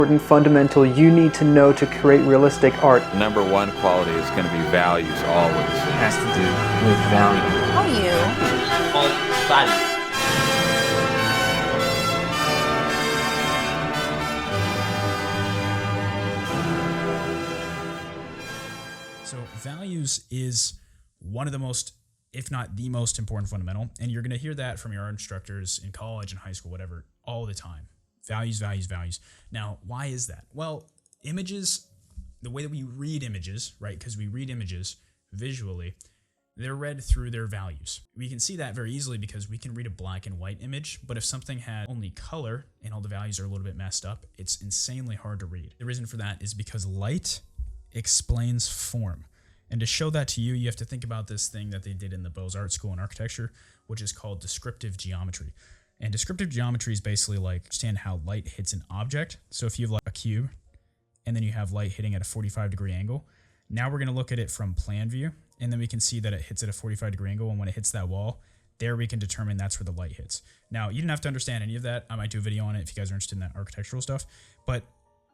important fundamental you need to know to create realistic art. Number one quality is going to be values always. It has to do with value. How are you? All value. So values is one of the most, if not the most important fundamental, and you're going to hear that from your art instructors in college and high school, whatever, all the time. Values, values, values. Now, why is that? Well, images, the way that we read images, right, because we read images visually, they're read through their values. We can see that very easily because we can read a black and white image, but if something had only color and all the values are a little bit messed up, it's insanely hard to read. The reason for that is because light explains form. And to show that to you, you have to think about this thing that they did in the Beaux-Arts School in architecture, which is called descriptive geometry. And descriptive geometry is basically like understand how light hits an object. So if you have like a cube and then you have light hitting at a 45-degree angle, now we're going to look at it from plan view, and then we can see that it hits at a 45-degree angle, and when it hits that wall, there we can determine that's where the light hits. Now, you didn't have to understand any of that. I might do a video on it if you guys are interested in that architectural stuff, but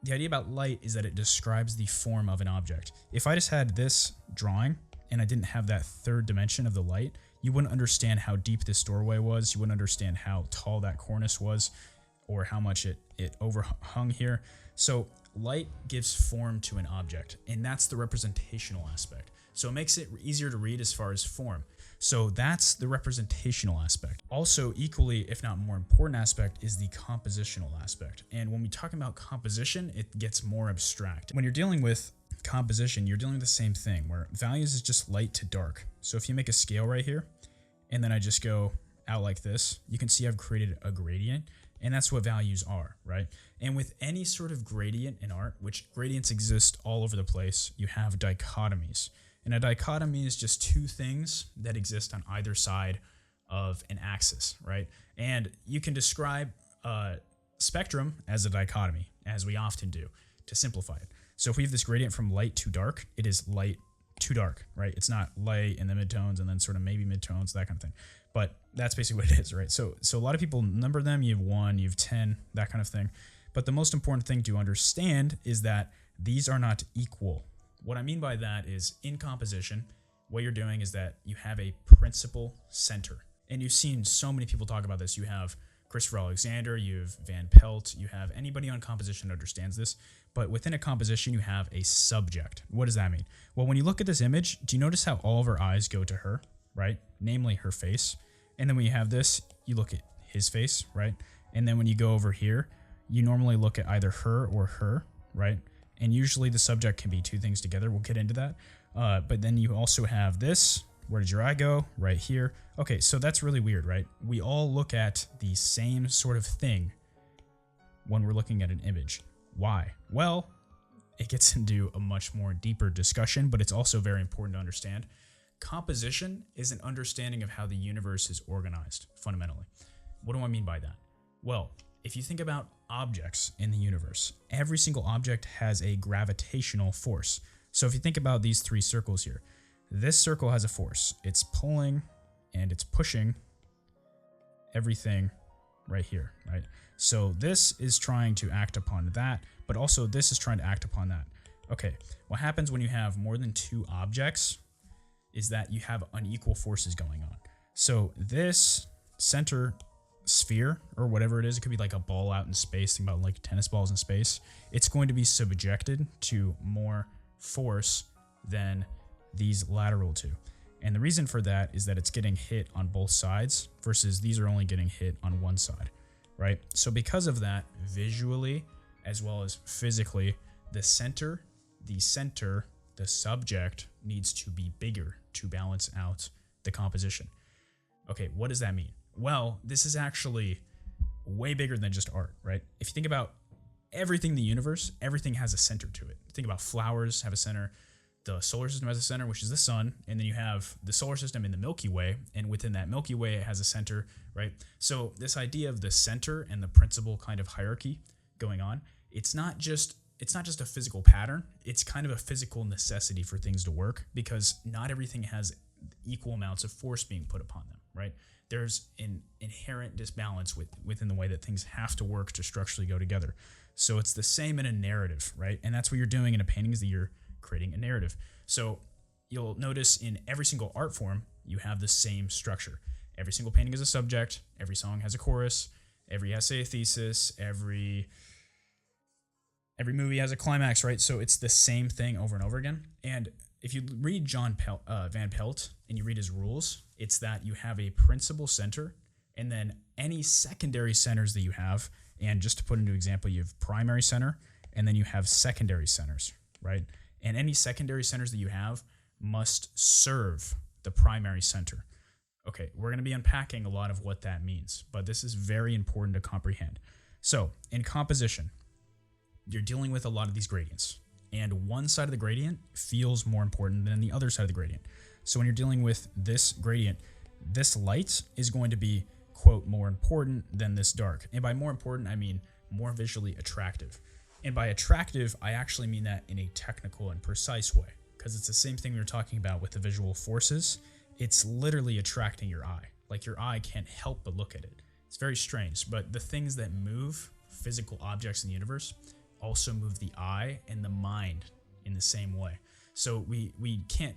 the idea about light is that it describes the form of an object. If I just had this drawing and I didn't have that third dimension of the light, you wouldn't understand how deep this doorway was. You wouldn't understand how tall that cornice was or how much it overhung here. So light gives form to an object, and that's the representational aspect. So it makes it easier to read as far as form. So that's the representational aspect. Also, equally, if not more important aspect, is the compositional aspect. And when we talk about composition, it gets more abstract. When you're dealing with composition, you're dealing with the same thing, where values is just light to dark. So if you make a scale right here, and then I just go out like this, you can see I've created a gradient, and that's what values are, right? And with any sort of gradient in art, which gradients exist all over the place, you have dichotomies. And a dichotomy is just two things that exist on either side of an axis, right? And you can describe a spectrum as a dichotomy, as we often do, to simplify it. So if we have this gradient from light to dark, it is light to dark, right? It's not light in the midtones and then sort of maybe midtones, that kind of thing. But that's basically what it is, right? So a lot of people number them. You have 1, you have 10, that kind of thing. But the most important thing to understand is that these are not equal. What I mean by that is in composition, what you're doing is that you have a principal center. And you've seen so many people talk about this. You have Christopher Alexander, you have Van Pelt, you have anybody on composition understands this. But within a composition, you have a subject. What does that mean? Well, when you look at this image, do you notice how all of our eyes go to her, right? Namely her face. And then when you have this, you look at his face, right? And then when you go over here, you normally look at either her or her, right? And usually the subject can be two things together. We'll get into that. But then you also have this. Where did your eye go? Right here. Okay, so that's really weird, right? We all look at the same sort of thing when we're looking at an image. Why? Well, it gets into a much more deeper discussion, but it's also very important to understand. Composition is an understanding of how the universe is organized, fundamentally. What do I mean by that? Well, if you think about objects in the universe, every single object has a gravitational force. So if you think about these three circles here, this circle has a force. It's pulling and it's pushing everything right here, right? So this is trying to act upon that, but also this is trying to act upon that. Okay, what happens when you have more than two objects is that you have unequal forces going on. So this center sphere or whatever it is, it could be like a ball out in space, think about like tennis balls in space, it's going to be subjected to more force than these lateral two. And the reason for that is that it's getting hit on both sides versus these are only getting hit on one side, right? So because of that, visually as well as physically, the subject needs to be bigger to balance out the composition. Okay, what does that mean? Well, this is actually way bigger than just art, right? If you think about everything in the universe, everything has a center to it. Think about flowers have a center. The solar system has a center, which is the sun. And then you have the solar system in the Milky Way. And within that Milky Way, it has a center, right? So this idea of the center and the principal kind of hierarchy going on, it's not just a physical pattern. It's kind of a physical necessity for things to work because not everything has equal amounts of force being put upon them, right? There's an inherent disbalance within the way that things have to work to structurally go together. So it's the same in a narrative, right? And that's what you're doing in a painting, is that you're creating a narrative. So you'll notice in every single art form, you have the same structure. Every single painting is a subject. Every song has a chorus. Every essay a thesis. Every movie has a climax, right? So it's the same thing over and over again. And if you read John Van Pelt and you read his rules, it's that you have a principal center, and then any secondary centers that you have, and just to put into example, you have primary center, and then you have secondary centers, right? And any secondary centers that you have must serve the primary center. Okay, we're going to be unpacking a lot of what that means, but this is very important to comprehend. So in composition, you're dealing with a lot of these gradients, and one side of the gradient feels more important than the other side of the gradient. So when you're dealing with this gradient, this light is going to be, quote, more important than this dark. And by more important, I mean more visually attractive. And by attractive, I actually mean that in a technical and precise way, because it's the same thing we were talking about with the visual forces. It's literally attracting your eye. Like, your eye can't help but look at it. It's very strange, but the things that move physical objects in the universe also move the eye and the mind in the same way. So we can't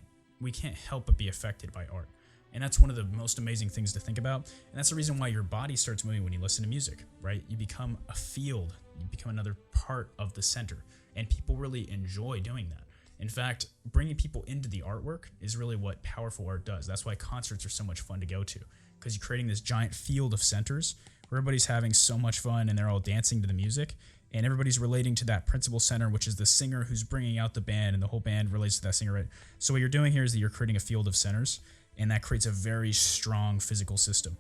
help but be affected by art. And that's one of the most amazing things to think about. And that's the reason why your body starts moving when you listen to music, right? You become a field. You become another part of the center. And people really enjoy doing that. In fact, bringing people into the artwork is really what powerful art does. That's why concerts are so much fun to go to, because you're creating this giant field of centers where everybody's having so much fun and they're all dancing to the music. And everybody's relating to that principal center, which is the singer who's bringing out the band, and the whole band relates to that singer, right? So what you're doing here is that you're creating a field of centers, and that creates a very strong physical system.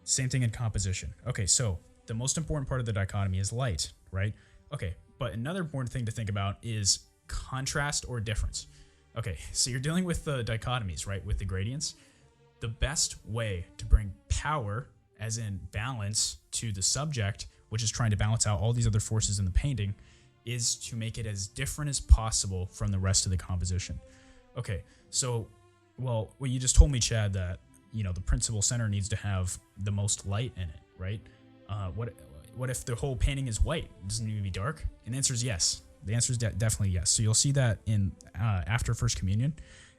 Same thing in composition. Okay, so the most important part of the dichotomy is light, right? Okay, but another important thing to think about is contrast or difference. Okay, so you're dealing with the dichotomies, right? With the gradients. The best way to bring power, as in balance, to the subject, which is trying to balance out all these other forces in the painting, is to make it as different as possible from the rest of the composition. Okay, so, well, you just told me, Chad, that, the principal center needs to have the most light in it, right? What if the whole painting is white? Doesn't it need to be dark? And the answer is yes. The answer is definitely yes. So you'll see that in after First Communion.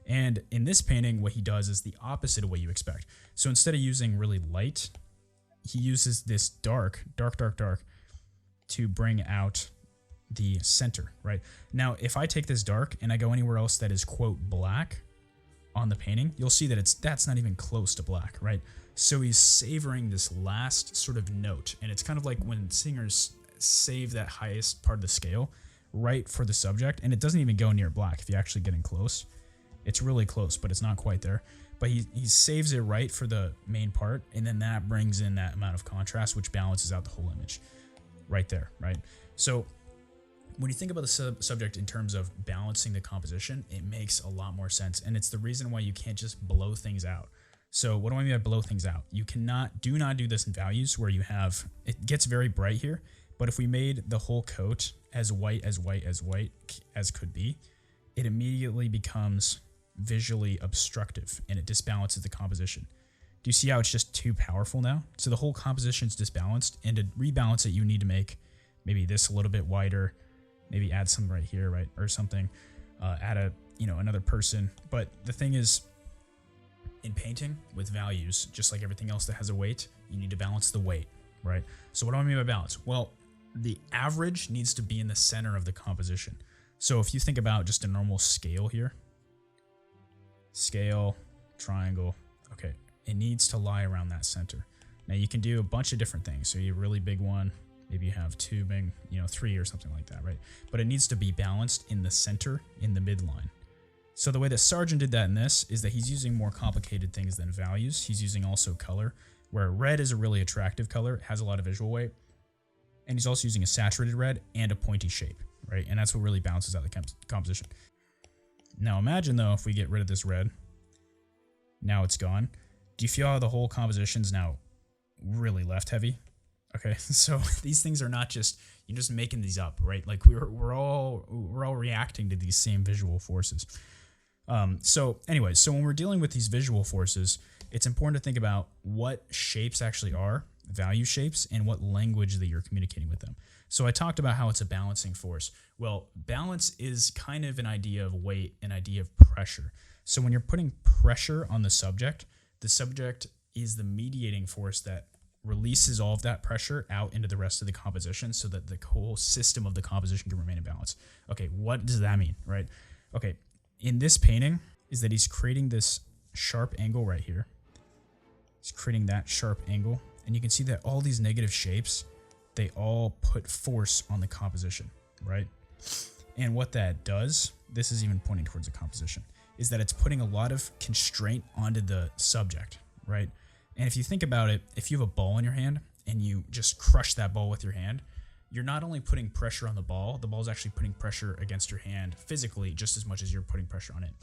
And in this painting, what he does is the opposite of what you expect. So instead of using really light, he uses this dark to bring out the center, right? Now, if I take this dark and I go anywhere else that is, quote, black on the painting, you'll see that that's not even close to black, right? So he's savoring this last sort of note. And it's kind of like when singers save that highest part of the scale right for the subject, and it doesn't even go near black if you actually get in close. It's really close, but it's not quite there. But he saves it right for the main part, and then that brings in that amount of contrast, which balances out the whole image right there, right? So when you think about the subject in terms of balancing the composition, it makes a lot more sense, and it's the reason why you can't just blow things out. So what do I mean by blow things out? You do not do this in values where you have, it gets very bright here, but if we made the whole coat as white as could be, it immediately becomes visually obstructive and it disbalances the composition. Do you see how it's just too powerful now? So the whole composition is disbalanced, and to rebalance it, you need to make maybe this a little bit wider, maybe add some right here, right, or something, add another person. But the thing is, in painting with values, just like everything else that has a weight, you need to balance the weight, right? So what do I mean by balance? Well, the average needs to be in the center of the composition. So if you think about just a normal scale here, scale, triangle, okay, it needs to lie around that center. Now you can do a bunch of different things. So you have a really big one, maybe you have two big, 3 or something like that, right? But it needs to be balanced in the center, in the midline. So the way that Sargent did that in this is that he's using more complicated things than values. He's using also color, where red is a really attractive color, has a lot of visual weight. And he's also using a saturated red and a pointy shape, right? And that's what really balances out the composition. Now imagine though, if we get rid of this red, now it's gone. Do you feel how the whole composition's now really left heavy? Okay, so these things are not just, you're just making these up, right? Like we're all reacting to these same visual forces. So anyways, so when we're dealing with these visual forces, it's important to think about what shapes actually are value shapes and what language that you're communicating with them. So I talked about how it's a balancing force. Well, balance is kind of an idea of weight, an idea of pressure. So when you're putting pressure on the subject is the mediating force that releases all of that pressure out into the rest of the composition so that the whole system of the composition can remain in balance. Okay, what does that mean, right? Okay, in this painting is that he's creating this sharp angle right here. He's creating that sharp angle. And you can see that all these negative shapes, they all put force on the composition, right? And what that does, this is even pointing towards the composition, is that it's putting a lot of constraint onto the subject, right? And if you think about it, if you have a ball in your hand and you just crush that ball with your hand, you're not only putting pressure on the ball's actually putting pressure against your hand physically just as much as you're putting pressure on it.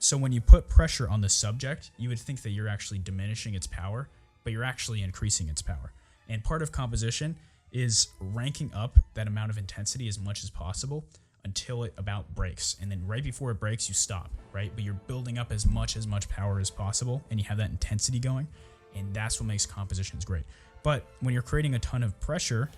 So when you put pressure on the subject, you would think that you're actually diminishing its power, but you're actually increasing its power. And part of composition is ranking up that amount of intensity as much as possible until it about breaks. And then right before it breaks, you stop, right? But you're building up as much power as possible, and you have that intensity going, and that's what makes compositions great. But when you're creating a ton of pressure,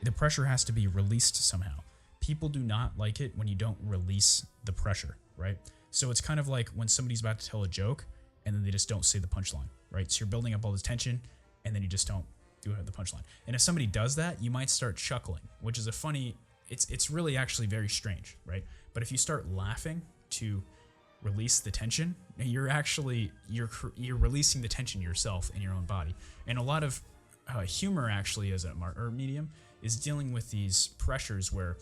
the pressure has to be released somehow. People do not like it when you don't release the pressure, right? So it's kind of like when somebody's about to tell a joke and then they just don't say the punchline, right? So you're building up all this tension and then you just don't do the punchline. And if somebody does that, you might start chuckling, which is a funny, it's really actually very strange, right? But if you start laughing to release the tension, you're releasing the tension yourself in your own body. And a lot of humor actually as a medium is dealing with these pressures where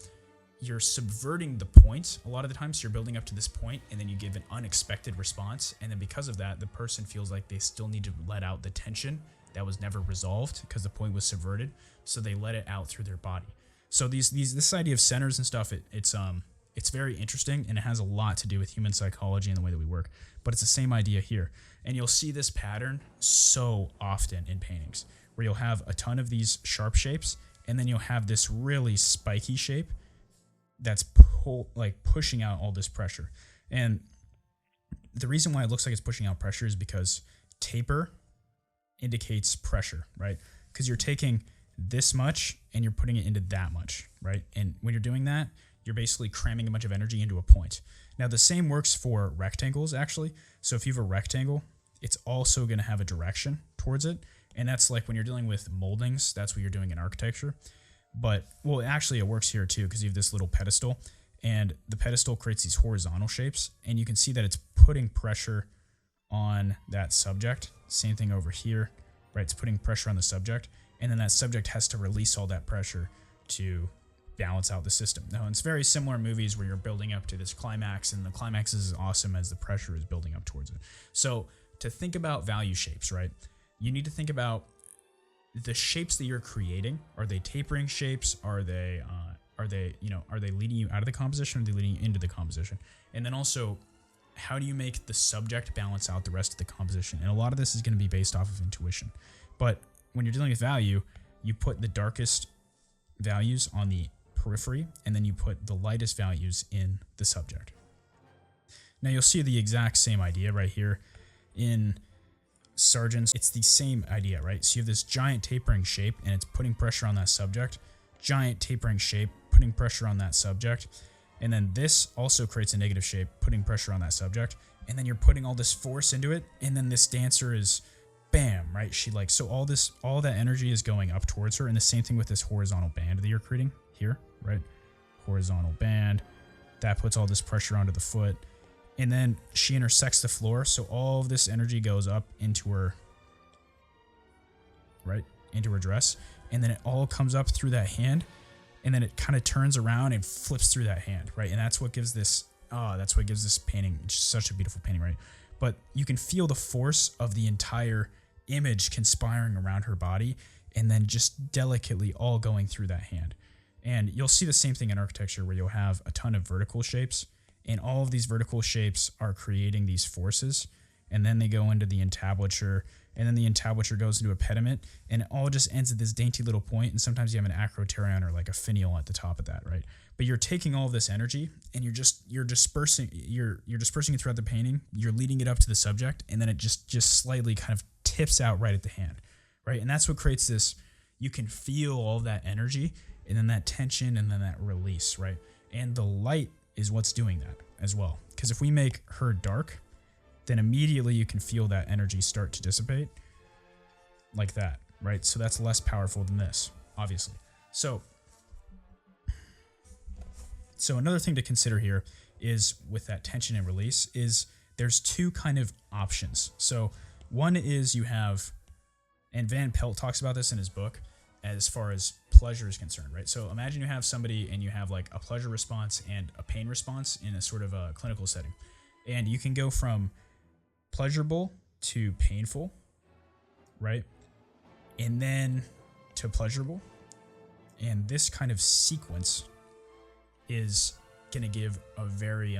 you're subverting the point a lot of the time. So you're building up to this point and then you give an unexpected response. And then because of that, the person feels like they still need to let out the tension that was never resolved because the point was subverted. So they let it out through their body. So this idea of centers and stuff, it's very interesting and it has a lot to do with human psychology and the way that we work, but it's the same idea here. And you'll see this pattern so often in paintings where you'll have a ton of these sharp shapes and then you'll have this really spiky shape that's pushing out all this pressure. And the reason why it looks like it's pushing out pressure is because taper indicates pressure, right? Because you're taking this much and you're putting it into that much, right? And when you're doing that, you're basically cramming a bunch of energy into a point. Now, the same works for rectangles, actually. So if you have a rectangle, it's also going to have a direction towards it. And that's like when you're dealing with moldings, that's what you're doing in architecture. But, well, actually it works here too because you have this little pedestal and the pedestal creates these horizontal shapes and you can see that it's putting pressure on that subject. Same thing over here, right? It's putting pressure on the subject and then that subject has to release all that pressure to balance out the system. Now, it's very similar in movies where you're building up to this climax and the climax is as awesome as the pressure is building up towards it. So to think about value shapes, right? You need to think about the shapes that you're creating. Are they tapering shapes? Are they leading you out of the composition or are they leading you into the composition? And then also, how do you make the subject balance out the rest of the composition? And a lot of this is going to be based off of intuition. But when you're dealing with value, you put the darkest values on the periphery and then you put the lightest values in the subject. Now you'll see the exact same idea right here in Sargent. It's the same idea, right? So you have this giant tapering shape and it's putting pressure on that subject. Giant tapering shape, putting pressure on that subject. And then this also creates a negative shape, putting pressure on that subject. And then you're putting all this force into it. And then this dancer is bam, right? So all that energy is going up towards her. And the same thing with this horizontal band that you're creating here, right? Horizontal band that puts all this pressure onto the foot. And then she intersects the floor. So all of this energy goes up into her, right? Into her dress. And then it all comes up through that hand. And then it kind of turns around and flips through that hand, right? And that's what gives this painting just such a beautiful painting, right? But you can feel the force of the entire image conspiring around her body and then just delicately all going through that hand. And you'll see the same thing in architecture where you'll have a ton of vertical shapes and all of these vertical shapes are creating these forces and then they go into the entablature, and then the entablature goes into a pediment, and it all just ends at this dainty little point. And sometimes you have an acroterion or like a finial at the top of that, right? But you're taking all of this energy and you're dispersing it throughout the painting. You're leading it up to the subject, and then it just slightly kind of tips out right at the hand, right? And that's what creates this. You can feel all that energy, and then that tension, and then that release, right? And the light is what's doing that as well. Because if we make her dark, then immediately you can feel that energy start to dissipate like that, right? So that's less powerful than this, obviously. So another thing to consider here is with that tension and release is there's two kind of options. So one is you have, and Van Pelt talks about this in his book as far as pleasure is concerned, right? So imagine you have somebody and you have like a pleasure response and a pain response in a sort of a clinical setting. And you can go from pleasurable to painful, right? And then to pleasurable. And this kind of sequence is going to give a very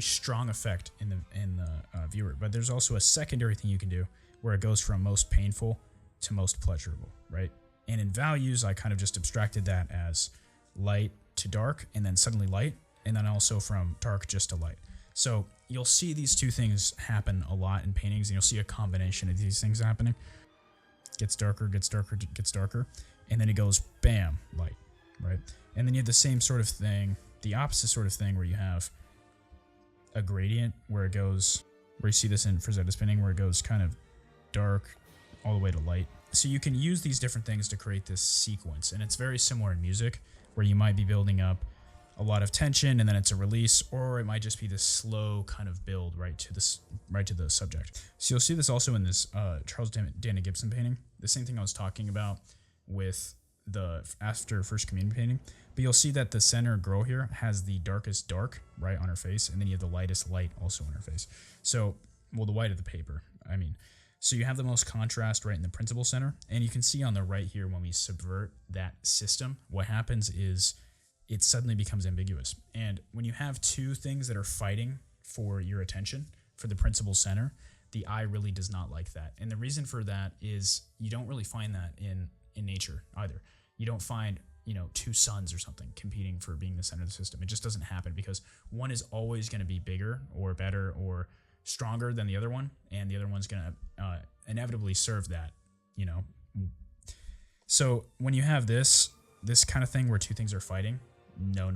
strong effect in the viewer. But there's also a secondary thing you can do where it goes from most painful to most pleasurable, right? And in values, I kind of just abstracted that as light to dark, and then suddenly light, and then also from dark just to light. So you'll see these two things happen a lot in paintings, and you'll see a combination of these things happening. Gets darker, gets darker, gets darker, and then it goes bam, light, right? And then you have the same sort of thing, the opposite sort of thing, where you have a gradient where it goes, where you see this in Frazetta spinning, where it goes kind of dark all the way to light. So you can use these different things to create this sequence, and it's very similar in music, where you might be building up a lot of tension and then it's a release, or it might just be this slow kind of build right to the subject. So you'll see this also in this Charles Dana Gibson painting, the same thing I was talking about with the after First Communion painting. But you'll see that the center girl here has the darkest dark right on her face, and then you have the lightest light also on her face. So, well, the white of the paper, I mean. So you have the most contrast right in the principal center, and you can see on the right here when we subvert that system, what happens is it suddenly becomes ambiguous. And when you have two things that are fighting for your attention, for the principal center, the eye really does not like that. And the reason for that is you don't really find that in nature either. You don't find, two suns or something competing for being the center of the system. It just doesn't happen because one is always going to be bigger or better or stronger than the other one, and the other one's going to inevitably serve that, So when you have this kind of thing where two things are fighting, no,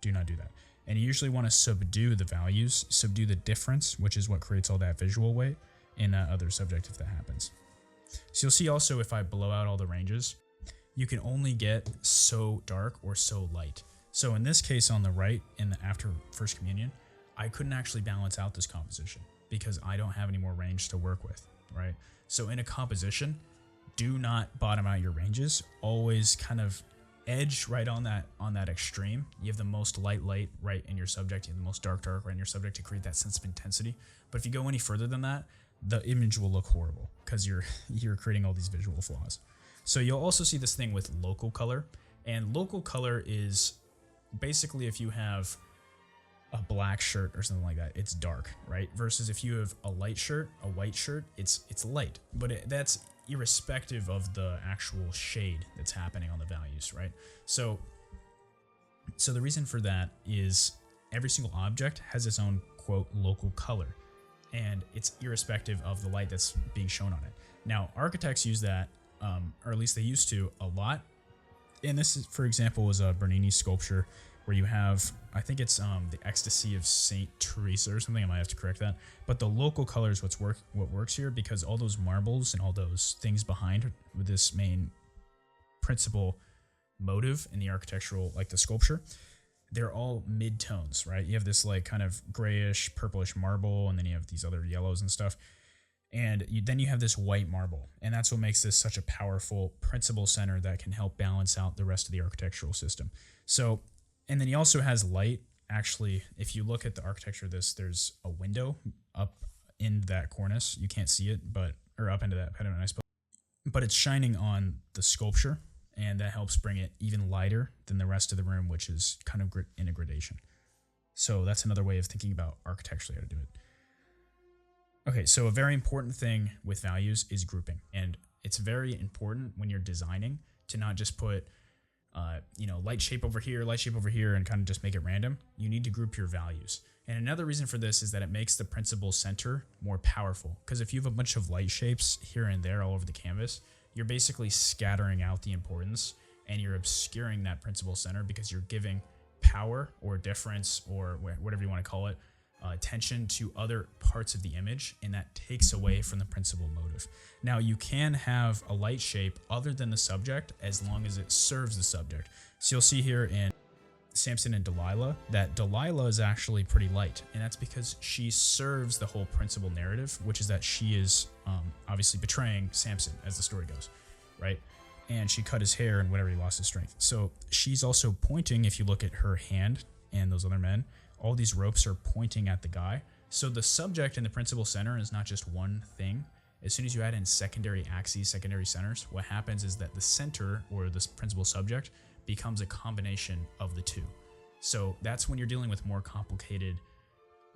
do not do that. And you usually want to subdue the values, subdue the difference, which is what creates all that visual weight in that other subject if that happens. So you'll see also if I blow out all the ranges, you can only get so dark or so light. So in this case on the right, in the after First Communion, I couldn't actually balance out this composition because I don't have any more range to work with, right? So in a composition, do not bottom out your ranges. Always kind of edge right on that extreme. You have the most light right in your subject. You have the most dark right in your subject to create that sense of intensity. But if you go any further than that, the image will look horrible because you're creating all these visual flaws. So you'll also see this thing with local color, and local color is basically if you have a black shirt or something like that, it's dark, right? Versus if you have a light shirt, a white shirt, it's light. But that's irrespective of the actual shade that's happening on the values, right? So the reason for that is every single object has its own, quote, local color, and it's irrespective of the light that's being shown on it. Now, architects use that, or at least they used to, a lot. And this is, for example, was a Bernini sculpture where you have, I think it's the Ecstasy of Saint Teresa or something. I might have to correct that. But the local color is what works here, because all those marbles and all those things behind with this main principal motive in the architectural, like the sculpture, they're all mid-tones, right? You have this like kind of grayish, purplish marble, and then you have these other yellows and stuff. And then you have this white marble, and that's what makes this such a powerful principal center that can help balance out the rest of the architectural system. So, and then he also has light. Actually, if you look at the architecture of this, there's a window up in that cornice. You can't see it, or up into that pediment, I suppose. But it's shining on the sculpture, and that helps bring it even lighter than the rest of the room, which is kind of in a gradation. So that's another way of thinking about architecturally how to do it. Okay, so a very important thing with values is grouping. And it's very important when you're designing to not just put, light shape over here, and kind of just make it random. You need to group your values. And another reason for this is that it makes the principal center more powerful. Because if you have a bunch of light shapes here and there all over the canvas, you're basically scattering out the importance and you're obscuring that principal center because you're giving power or difference or whatever you want to call it, attention to other parts of the image, and that takes away from the principal motive. Now, you can have a light shape other than the subject as long as it serves the subject. So you'll see here in Samson and Delilah that Delilah is actually pretty light, and that's because she serves the whole principal narrative, which is that she is obviously betraying Samson as the story goes, right? And she cut his hair and whenever he lost his strength. So she's also pointing, if you look at her hand and those other men, all these ropes are pointing at the guy. So the subject in the principal center is not just one thing. As soon as you add in secondary axes, secondary centers, what happens is that the center or this principal subject becomes a combination of the two. So that's when you're dealing with more complicated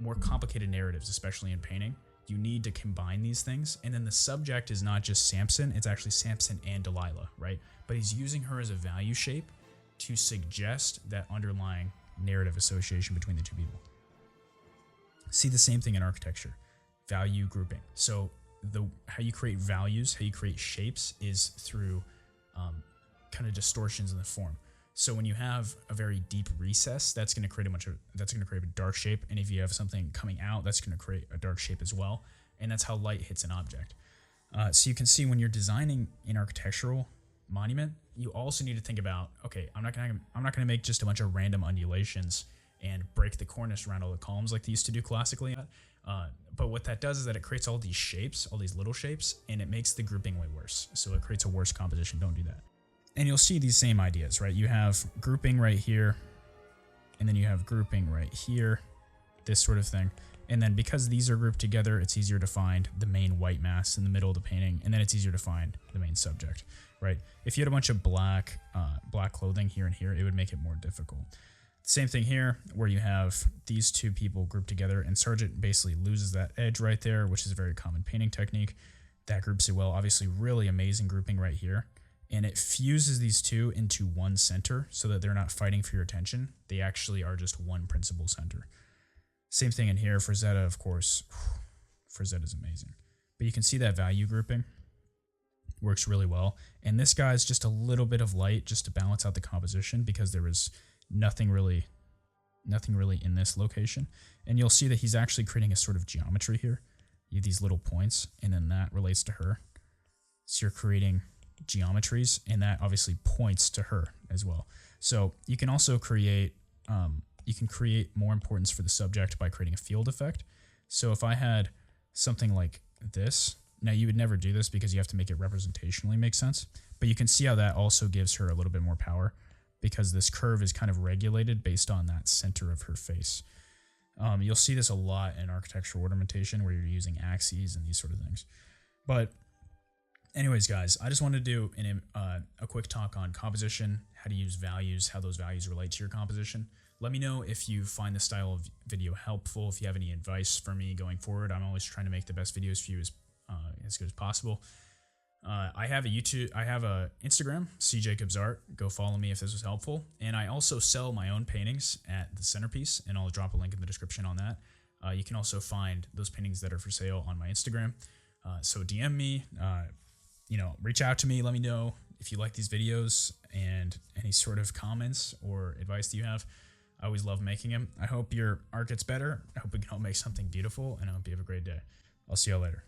narratives, especially in painting. You need to combine these things. And then the subject is not just Samson, it's actually Samson and Delilah, right? But he's using her as a value shape to suggest that underlying narrative association between the two people. See the same thing in architecture, value grouping. So how you create values, how you create shapes is through kind of distortions in the form. So when you have a very deep recess, that's going to create a dark shape, and if you have something coming out, that's going to create a dark shape as well. And that's how light hits an object. So you can see when you're designing an architectural monument, you also need to think about, okay, I'm not gonna make just a bunch of random undulations and break the cornice around all the columns like they used to do classically. But what that does is that it creates all these shapes, all these little shapes, and it makes the grouping way worse. So it creates a worse composition. Don't do that. And you'll see these same ideas, right? You have grouping right here, and then you have grouping right here, this sort of thing. And then because these are grouped together, it's easier to find the main white mass in the middle of the painting, and then it's easier to find the main subject, right? If you had a bunch of black clothing here and here, it would make it more difficult. Same thing here, where you have these two people grouped together, and Sargent basically loses that edge right there, which is a very common painting technique. That groups it well. Obviously, really amazing grouping right here. And it fuses these two into one center so that they're not fighting for your attention. They actually are just one principal center. Same thing in here. Frazetta, of course. Frazetta is amazing. But you can see that value grouping works really well. And this guy's just a little bit of light just to balance out the composition because there was nothing really in this location. And you'll see that he's actually creating a sort of geometry here. You have these little points, and then that relates to her. So you're creating geometries, and that obviously points to her as well. So you can also create more importance for the subject by creating a field effect. So if I had something like this, now you would never do this because you have to make it representationally make sense, but you can see how that also gives her a little bit more power because this curve is kind of regulated based on that center of her face. You'll see this a lot in architectural ornamentation where you're using axes and these sort of things. But anyways, guys, I just wanted to do a quick talk on composition, how to use values, how those values relate to your composition. Let me know if you find this style of video helpful, if you have any advice for me going forward. I'm always trying to make the best videos for you as good as possible. I have a Instagram, CJacobsArt. Go follow me if this was helpful. And I also sell my own paintings at the Centerpiece, and I'll drop a link in the description on that. You can also find those paintings that are for sale on my Instagram. So DM me, reach out to me. Let me know if you like these videos and any sort of comments or advice that you have. I always love making them. I hope your art gets better. I hope we can all make something beautiful, and I hope you have a great day. I'll see y'all later.